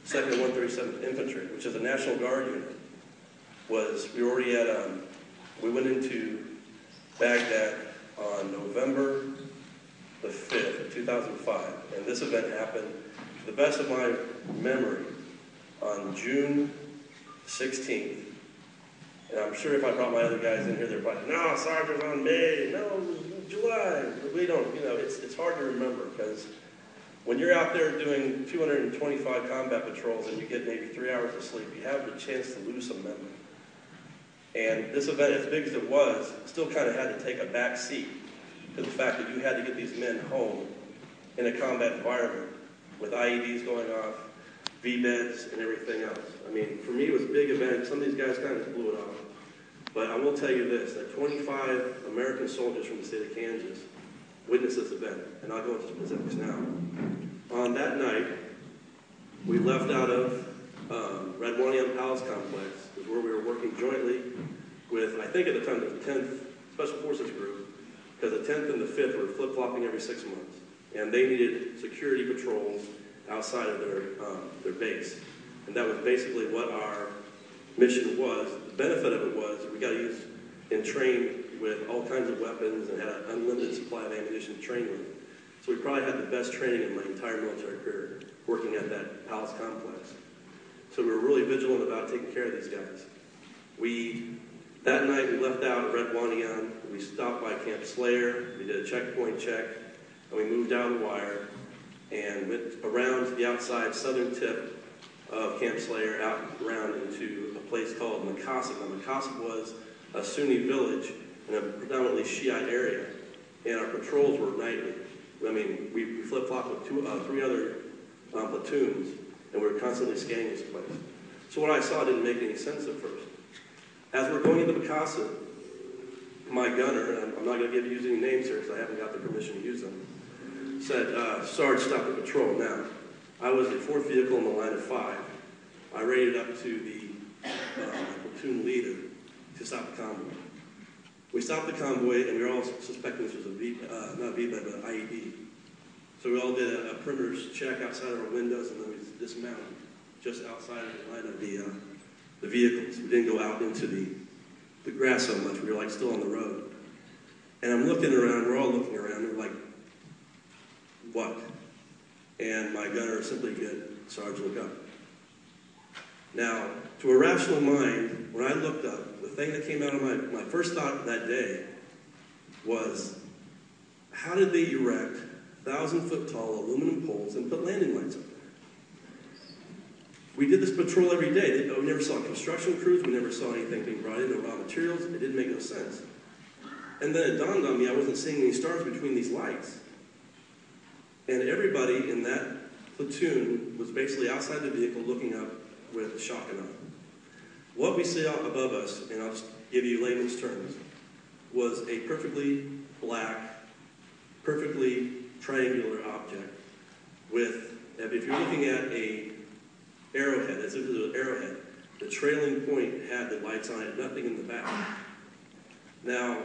2nd and 137th Infantry, which is a National Guard unit, we were already at, we went into Baghdad on November the 5th of 2005, and this event happened, to the best of my memory, on June 16th. And I'm sure if I brought my other guys in here, they're probably, no, Sergeant, on May, no, July. We don't, you know, it's hard to remember, because when you're out there doing 225 combat patrols and you get maybe 3 hours of sleep, you have the chance to lose some memory. And this event, as big as it was, still kind of had to take a back seat to the fact that you had to get these men home in a combat environment with IEDs going off, V-beds, and everything else. I mean, for me, it was a big event. Some of these guys kind of blew it off. But I will tell you this, that 25 American soldiers from the state of Kansas witnessed this event, and I'll go into specifics now. On that night, we left out of Radwanian Palace Complex, is where we were working jointly with, I think at the time, the 10th Special Forces Group, because the 10th and the 5th were flip-flopping every 6 months, and they needed security patrols outside of their base. And that was basically what our mission was. The benefit of it was we got to use and train with all kinds of weapons and had an unlimited supply of ammunition to train with. So we probably had the best training in my entire military career working at that palace complex. So we were really vigilant about taking care of these guys. That night we left out of Redwanian, we stopped by Camp Slayer, we did a checkpoint check, and we moved down the wire and went around the outside southern tip of Camp Slayer out around into a place called Makasib. Now Makasib was a Sunni village in a predominantly Shiite area, and our patrols were nightly. I mean, we flip-flopped with 3 other platoons, and we were constantly scanning this place. So what I saw didn't make any sense at first. As we're going into Makasib, my gunner, and I'm not going to use any names here because I haven't got the permission to use them, said, Sarge, stop the patrol. Now, I was the 4th vehicle in the line of 5. I rated up to the platoon leader to stop the convoy. We stopped the convoy, and we were all suspecting this was not a V-bed, but an IED. So we all did a perimeter check outside of our windows, and then we dismounted just outside of the line of the vehicles. We didn't go out into the grass so much. We were like still on the road. And I'm looking around, we're all looking around, and we're like, what? And my gunner simply did, Sarge, look up. Now, to a rational mind, when I looked up, the thing that came out of my first thought that day was, how did they erect 1,000-foot-tall aluminum poles and put landing lights up there? We did this patrol every day. We never saw construction crews. We never saw anything being brought in, no raw materials. It didn't make no sense. And then it dawned on me I wasn't seeing any stars between these lights. And everybody in that platoon was basically outside the vehicle looking up with shock and awe. What we saw above us, and I'll just give you layman's terms, was a perfectly black, perfectly triangular object with, if you're looking at a arrowhead, as if it was an arrowhead, the trailing point had the lights on it, nothing in the back. Now,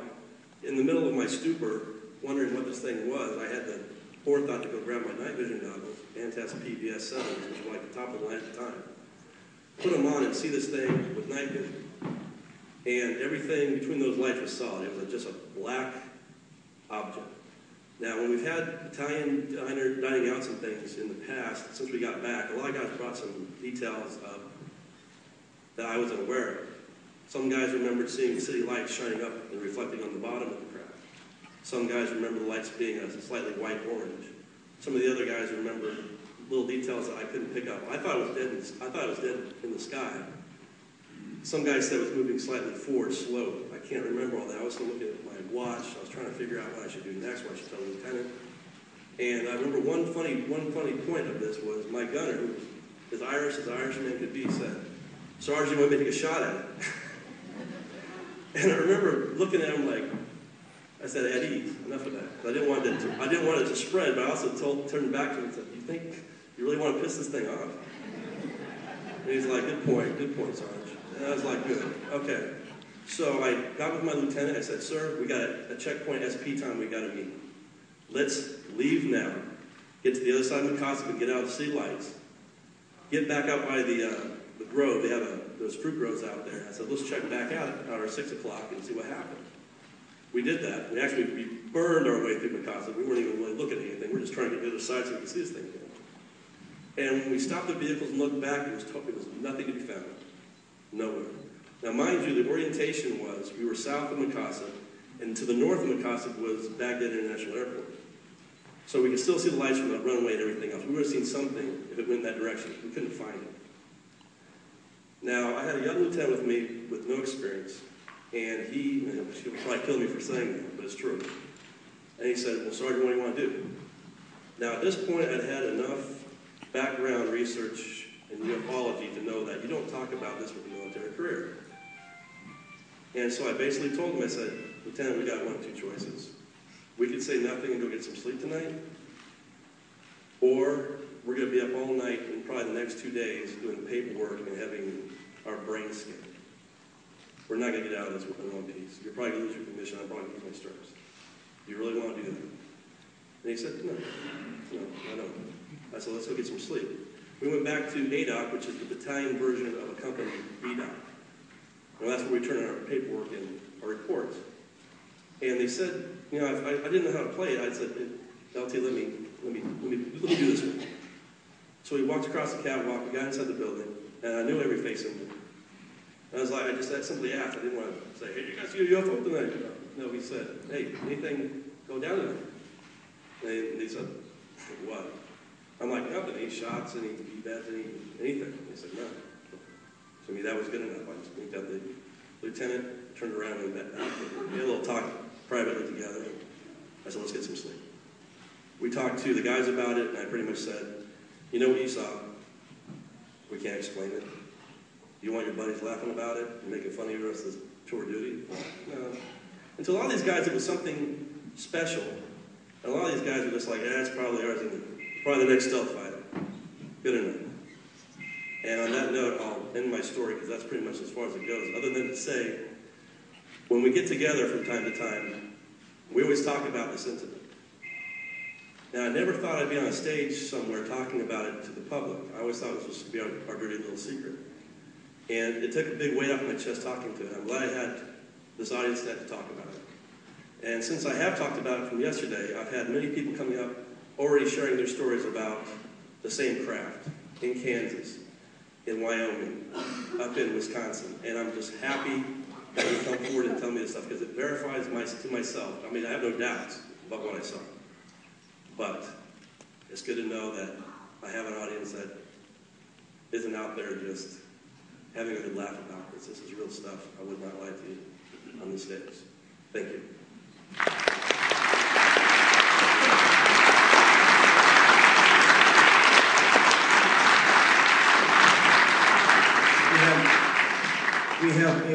in the middle of my stupor, wondering what this thing was, I had the forethought to go grab my night vision goggles, Antas PVS 7s, which were like the top of the line at the time. Put them on and see this thing with night vision. And everything between those lights was solid. It was just a black object. Now, when we've had Italian dining outs and things in the past, since we got back, a lot of guys brought some details up that I wasn't aware of. Some guys remembered seeing city lights shining up and reflecting on the bottom of the craft. Some guys remember the lights being a slightly white-orange. Some of the other guys remember little details that I couldn't pick up. I thought it was dead in the sky. Some guys said it was moving slightly forward, slow. I can't remember all that. I was still looking at my watch. I was trying to figure out what I should do next, what I should tell the lieutenant. And I remember one funny point of this was my gunner, who was as Irish as an Irishman could be, said, "Sarge, you want me to take a shot at it?" And I remember looking at him like, I said, "At ease, enough of that." I didn't want it to spread, but I also turned back to him and said, "You think you really want to piss this thing off?" And he's like, good point, Sarge. And I was like, good, okay. So I got with my lieutenant. I said, "Sir, we got a checkpoint SP time we got to meet. Let's leave now, get to the other side of Mikasa and get out of the city lights, get back out by the grove. They have those fruit groves out there. I said, let's check back out at our 6 o'clock and see what happened. We did that. We burned our way through Mikasa. We weren't even really looking at anything. We were just trying to get to the other side so we could see this thing again. And when we stopped the vehicles and looked back, it was nothing to be found. Nowhere. Now, mind you, the orientation was we were south of Mikasa, and to the north of Mikasa was Baghdad International Airport. So we could still see the lights from the runway and everything else. We would have seen something if it went in that direction. We couldn't find it. Now, I had a young lieutenant with me with no experience, and she'll probably kill me for saying that, but it's true. And he said, well, Sergeant, what do you want to do? Now, at this point, I'd had enough background research in ufology to know that you don't talk about this with a military career. And so I basically told him, I said, Lieutenant, we got one of two choices. We could say nothing and go get some sleep tonight, or we're going to be up all night and probably the next 2 days doing paperwork and having our brain scanned. We're not going to get out of this in one piece. You're probably going to lose your commission. I'm probably going to lose my stripes. Do you really want to do that? And he said, no, I don't. I said, let's go get some sleep. We went back to ADOC, which is the battalion version of a company, BDOC. Well, that's where we turn in our paperwork and our reports. And they said, you know, I didn't know how to play it. I said, LT, let me do this one. So we walked across the catwalk, we got inside the building, and I knew every face in there. And I was like, I simply asked. I didn't want to say, hey, did you guys see a UFO tonight? No, he said, hey, anything go down tonight? And they said, what? I'm like, nothing, any shots, any events, anything. They said, no. So to me, that was good enough. I just winked at the lieutenant, turned around, and we had a little talk privately together. I said, let's get some sleep. We talked to the guys about it, and I pretty much said, you know what you saw? We can't explain it. You want your buddies laughing about it and making fun of you the rest of the tour duty? No. And to a lot of these guys, it was something special. And a lot of these guys were just like, yeah, it's probably ours, and probably the next stealth fighter. Good enough. And on that note, I'll end my story because that's pretty much as far as it goes. Other than to say, when we get together from time to time, we always talk about this incident. Now, I never thought I'd be on a stage somewhere talking about it to the public. I always thought it was supposed to be our dirty little secret. And it took a big weight off my chest talking to it. I'm glad I had this audience that to talk about it. And since I have talked about it from yesterday, I've had many people coming up already sharing their stories about the same craft in Kansas, in Wyoming, up in Wisconsin. And I'm just happy that you come forward and tell me this stuff because it verifies to myself. I mean, I have no doubts about what I saw. But it's good to know that I have an audience that isn't out there just having a good laugh about this. This is real stuff. I would not lie to you on the stage. Thank you. We have